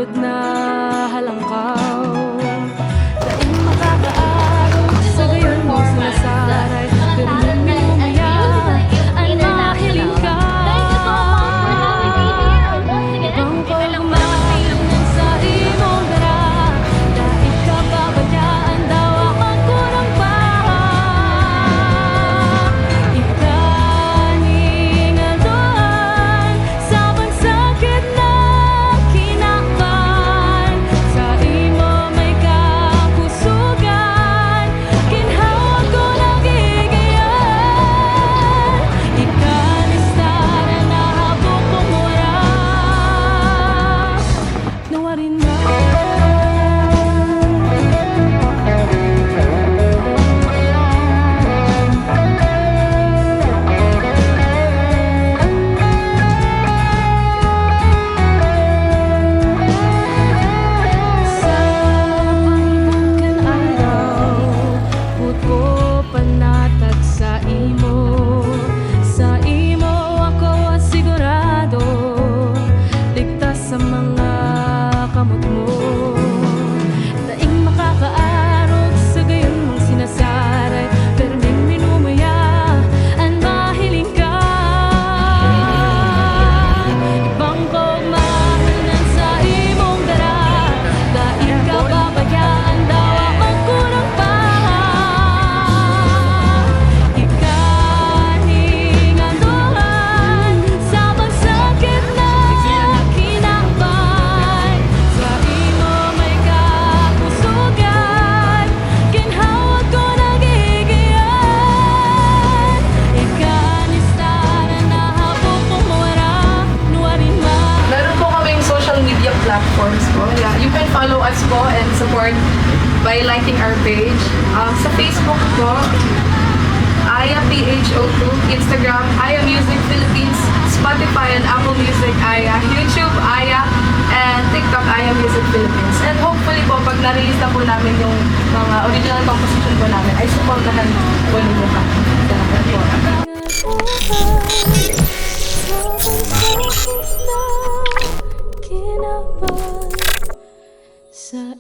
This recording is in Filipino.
pagod na halangkaw. Daing makakaaraw sa gayon mo sinasaray, pero mamaya ay mahiling ka. Ibang pagmamahilan sa imong dara, dahil ka babayaan daw akong kurang pa. Ikaning andoan sa pagsakit na kinakban, sa imo may kapusugan, ginhawag ko nagigiyan. Ikanistaran na habok kong oras, nawarin na. Sa pangibang araw, puto panatag sa imo. Sa imo ako asigurado, ligtas sa mga kamot mo. Daing makakaarog sa gayon mong sinasaray, pero ning minumaya ang mahiling ka. Ibang pagmamahalan sa imong dara, dahil ka babayaan daw akong kurang pa. Ikaning andoan sa pagsakit na kinakban, sa imo may kapusugan, ginhawag ko nagigiyan. Ikanistaran na habok kong mawara, nuwarin ma. Meron po kaming social media platforms po. Yeah, you can follow us po and support by liking our page. Sa Facebook po, Aya PHO2, Instagram, Aya Music Philippines, Spotify and Apple Music, Aya, YouTube, Aya, and TikTok, Aya Music Philippines. And hopefully po, pag na-release na po namin yung mga original composition po namin, ay supportahan po ninyo kami. Salamat po. Sa